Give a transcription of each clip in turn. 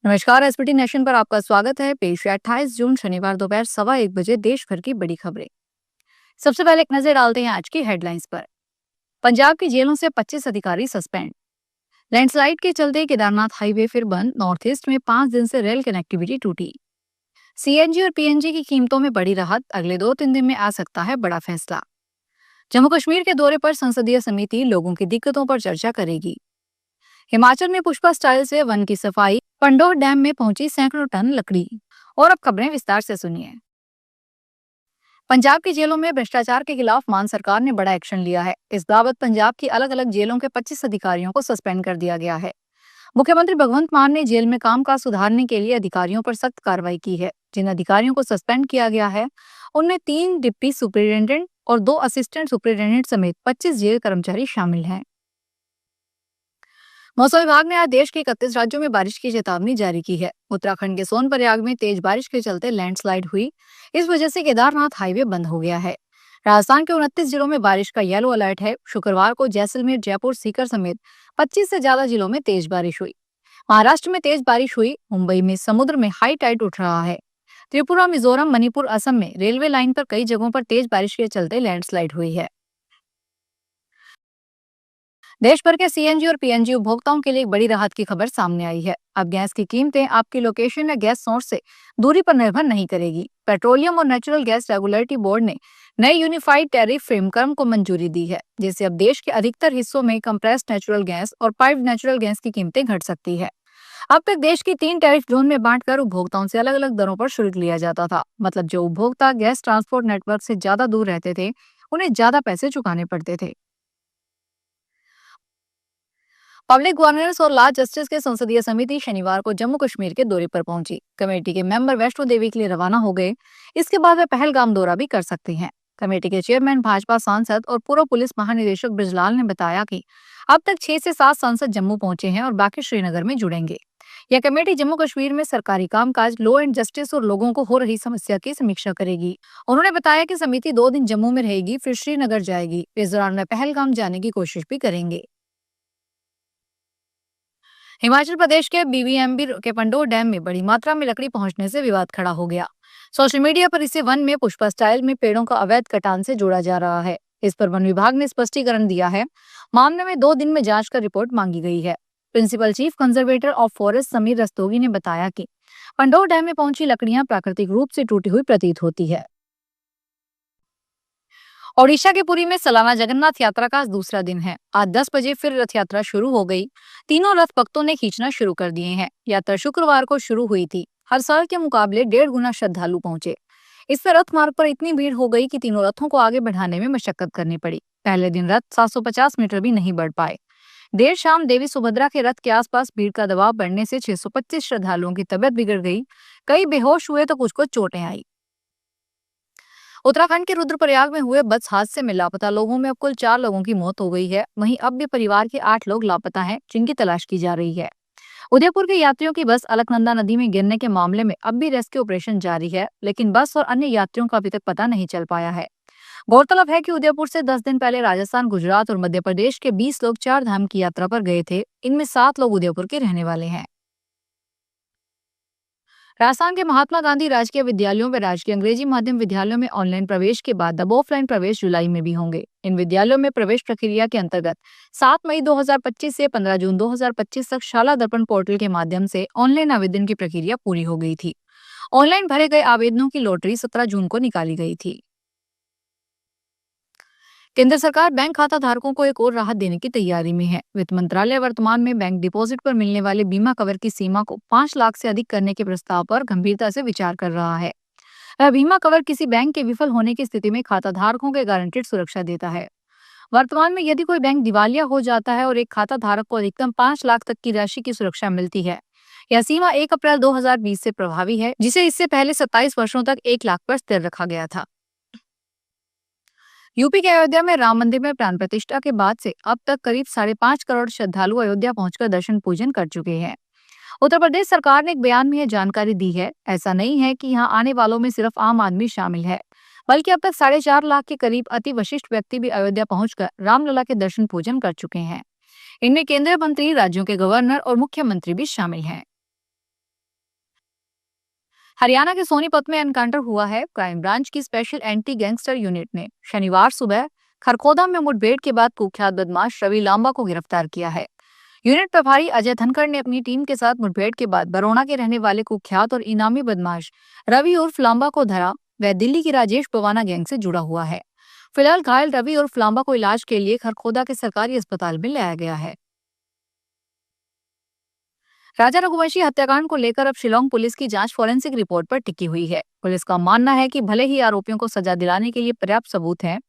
नमस्कार। SPT nation पर आपका स्वागत है। पेश है 28 जून शनिवार दोपहर 1:15 देश भर की बड़ी खबरें। सबसे पहले एक नजर डालते हैं आज की हेडलाइंस पर। पंजाब की जेलों से 25 अधिकारी सस्पेंड। लैंडस्लाइड के चलते केदारनाथ हाईवे फिर बंद। नॉर्थ ईस्ट में 5 दिन से रेल कनेक्टिविटी टूटी। सीएनजी और पीएनजी की कीमतों में बड़ी राहत। अगले 2-3 दिन में आ सकता है बड़ा फैसला। जम्मू कश्मीर के दौरे पर संसदीय समिति लोगों की दिक्कतों पर चर्चा करेगी। हिमाचल में पुष्पा स्टाइल से वन की सफाई। पंडोर डैम में पहुंची सैकड़ों टन लकड़ी। और अब खबरें विस्तार से सुनिए। पंजाब की जेलों में भ्रष्टाचार के खिलाफ मान सरकार ने बड़ा एक्शन लिया है। इस बाबत पंजाब की अलग अलग जेलों के 25 अधिकारियों को सस्पेंड कर दिया गया है। मुख्यमंत्री भगवंत मान ने जेल में कामकाज सुधारने के लिए अधिकारियों पर सख्त कार्रवाई की है। जिन अधिकारियों को सस्पेंड किया गया है उनमें 3 डिप्टी सुपरिटेंडेंट और 2 असिस्टेंट सुपरिटेंडेंट समेत 25 जेल कर्मचारी शामिल हैं। मौसम विभाग ने आज देश के 31 राज्यों में बारिश की चेतावनी जारी की है। उत्तराखंड के सोनप्रयाग में तेज बारिश के चलते लैंडस्लाइड हुई। इस वजह से केदारनाथ हाईवे बंद हो गया है। राजस्थान के 29 जिलों में बारिश का येलो अलर्ट है। शुक्रवार को जैसलमेर, जयपुर, सीकर समेत 25 से ज्यादा जिलों में तेज बारिश हुई। महाराष्ट्र में तेज बारिश हुई। मुंबई में समुद्र में हाई टाइड उठ रहा है। त्रिपुरा, मिजोरम, मणिपुर, असम में रेलवे लाइन पर कई जगहों पर तेज बारिश के चलते लैंडस्लाइड हुई है। देश भर के सीएनजी और पीएनजी उपभोक्ताओं के लिए एक बड़ी राहत की खबर सामने आई है। अब गैस की कीमतें आपकी लोकेशन या गैस सोर्स से दूरी पर निर्भर नहीं करेगी। पेट्रोलियम और नेचुरल गैस रेगुलेटरी बोर्ड ने नए यूनिफाइड टैरिफ फ्रेमवर्क को मंजूरी दी है, जिससे अब देश के अधिकतर हिस्सों में कंप्रेस्ड नेचुरल गैस और पाइप्ड नेचुरल गैस की कीमतें घट सकती है। अब तक देश की 3 टैरिफ जोन में बांटकर उपभोक्ताओं से अलग अलग दरों पर शुल्क लिया जाता था। मतलब जो उपभोक्ता गैस ट्रांसपोर्ट नेटवर्क से ज्यादा दूर रहते थे उन्हें ज्यादा पैसे चुकाने पड़ते थे। पब्लिक गवर्नेंस और लॉ जस्टिस के संसदीय समिति शनिवार को जम्मू कश्मीर के दौरे पर पहुंची। कमेटी के मेंबर वैष्णो देवी के लिए रवाना हो गए। इसके बाद वे पहलगाम दौरा भी कर सकते हैं। कमेटी के चेयरमैन भाजपा सांसद और पूर्व पुलिस महानिदेशक ब्रजलाल ने बताया कि अब तक 6 से 7 सांसद जम्मू पहुंचे हैं और बाकी श्रीनगर में जुड़ेंगे। यह कमेटी जम्मू कश्मीर में सरकारी कामकाज, लॉ एंड जस्टिस और लोगों को हो रही समस्या की समीक्षा करेगी। उन्होंने बताया कि समिति 2 दिन जम्मू में रहेगी, फिर श्रीनगर जाएगी। इस दौरान वे पहलगाम जाने की कोशिश भी करेंगे। हिमाचल प्रदेश के बीबीएमबी के पंडोर डैम में बड़ी मात्रा में लकड़ी पहुंचने से विवाद खड़ा हो गया। सोशल मीडिया पर इसे वन में पुष्पा स्टाइल में पेड़ों का अवैध कटान से जोड़ा जा रहा है। इस पर वन विभाग ने स्पष्टीकरण दिया है। मामले में 2 दिन में जांच कर रिपोर्ट मांगी गई है। Principal chief conservator of forest Samir Rastogi ने बताया कि पंडोर डैम में पहुंची लकड़ियां प्राकृतिक रूप से टूटी हुई प्रतीत होती है। ओडिशा के पुरी में सालाना जगन्नाथ यात्रा का आज दूसरा दिन है। आज 10 बजे फिर रथ यात्रा शुरू हो गई। तीनों रथ भक्तों ने खींचना शुरू कर दिए हैं। यात्रा शुक्रवार को शुरू हुई थी। हर साल के मुकाबले 1.5 गुना श्रद्धालु पहुंचे। इससे रथ मार्ग पर इतनी भीड़ हो गई कि तीनों रथों को आगे बढ़ाने में मशक्कत करनी पड़ी। पहले दिन रथ 750 मीटर भी नहीं बढ़ पाए। देर शाम देवी सुभद्रा के रथ के आसपास भीड़ का दबाव बढ़ने से 625 श्रद्धालुओं की तबियत बिगड़ गई। कई बेहोश हुए तो कुछ को चोटें आई। उत्तराखंड के रुद्रप्रयाग में हुए बस हादसे में लापता लोगों में अब कुल 4 लोगों की मौत हो गई है। वहीं अब भी परिवार के 8 लोग लापता हैं, जिनकी तलाश की जा रही है। उदयपुर के यात्रियों की बस अलकनंदा नदी में गिरने के मामले में अब भी रेस्क्यू ऑपरेशन जारी है, लेकिन बस और अन्य यात्रियों का अभी तक पता नहीं चल पाया है। गौरतलब है कि उदयपुर से 10 दिन पहले राजस्थान, गुजरात और मध्य प्रदेश के 20 लोग 4 धाम की यात्रा पर गए थे। इनमें 7 लोग उदयपुर के रहने वाले हैं। राजस्थान के महात्मा गांधी राजकीय विद्यालयों व राजकीय अंग्रेजी माध्यम विद्यालयों में ऑनलाइन प्रवेश के बाद अब ऑफलाइन प्रवेश जुलाई में भी होंगे। इन विद्यालयों में प्रवेश प्रक्रिया के अंतर्गत 7 मई 2025 से 15 जून 2025 तक शाला दर्पण पोर्टल के माध्यम से ऑनलाइन आवेदन की प्रक्रिया पूरी हो गई थी। ऑनलाइन भरे गए आवेदनों की लॉटरी 17 जून को निकाली गई थी। केंद्र सरकार बैंक खाता धारकों को एक और राहत देने की तैयारी में है। वित्त मंत्रालय वर्तमान में बैंक डिपॉजिट पर मिलने वाले बीमा कवर की सीमा को 5 लाख से अधिक करने के प्रस्ताव पर गंभीरता से विचार कर रहा है। वह बीमा कवर किसी बैंक के विफल होने की स्थिति में खाता धारकों के गारंटेड सुरक्षा देता है। वर्तमान में यदि कोई बैंक दिवालिया हो जाता है और एक खाता धारक को अधिकतम 5 लाख तक की राशि की सुरक्षा मिलती है। यह सीमा 1 अप्रैल 2020 से प्रभावी है, जिसे इससे पहले 27 वर्षों तक 1 लाख पर स्थिर रखा गया था। यूपी के अयोध्या में राम मंदिर में प्राण प्रतिष्ठा के बाद से अब तक करीब 5.5 करोड़ श्रद्धालु अयोध्या पहुंचकर दर्शन पूजन कर चुके हैं। उत्तर प्रदेश सरकार ने एक बयान में यह जानकारी दी है। ऐसा नहीं है कि यहाँ आने वालों में सिर्फ आम आदमी शामिल है, बल्कि अब तक 4.5 लाख के करीब अति विशिष्ट व्यक्ति भी अयोध्या पहुंचकर रामलला के दर्शन पूजन कर चुके हैं। इनमें केंद्रीय मंत्री, राज्यों के गवर्नर और मुख्यमंत्री भी शामिल हैं। हरियाणा के सोनीपत में एनकाउंटर हुआ है। क्राइम ब्रांच की स्पेशल एंटी गैंगस्टर यूनिट ने शनिवार सुबह खरखोदा में मुठभेड़ के बाद कुख्यात बदमाश रवि लांबा को गिरफ्तार किया है। यूनिट प्रभारी अजय धनखड़ ने अपनी टीम के साथ मुठभेड़ के बाद बरोना के रहने वाले कुख्यात और इनामी बदमाश रवि उर्फ लांबा को धरा। वह दिल्ली की राजेश पवाना गैंग से जुड़ा हुआ है। फिलहाल घायल रवि उर्फ लांबा को इलाज के लिए खरखोदा के सरकारी अस्पताल में लाया गया है। राजा रघुवंशी हत्याकांड को लेकर अब शिलोंग पुलिस की जांच फॉरेंसिक रिपोर्ट पर टिकी हुई है। पुलिस का मानना है कि भले ही आरोपियों को सजा दिलाने के लिए पर्याप्त सबूत हैं,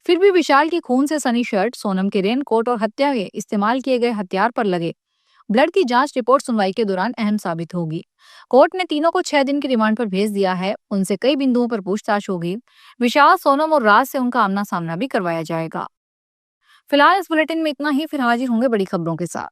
फिर भी विशाल की खून से सनी शर्ट, सोनम के रेनकोट और हत्या के इस्तेमाल किए गए हथियार पर लगे ब्लड की जांच रिपोर्ट सुनवाई के दौरान अहम साबित होगी। कोर्ट ने तीनों को 6 दिन की रिमांड पर भेज दिया है। उनसे कई बिंदुओं पर पूछताछ होगी। विशाल, सोनम और राज से उनका आमना सामना भी करवाया जाएगा। फिलहाल इस बुलेटिन में इतना ही। फिर हाजिर होंगे बड़ी खबरों के साथ।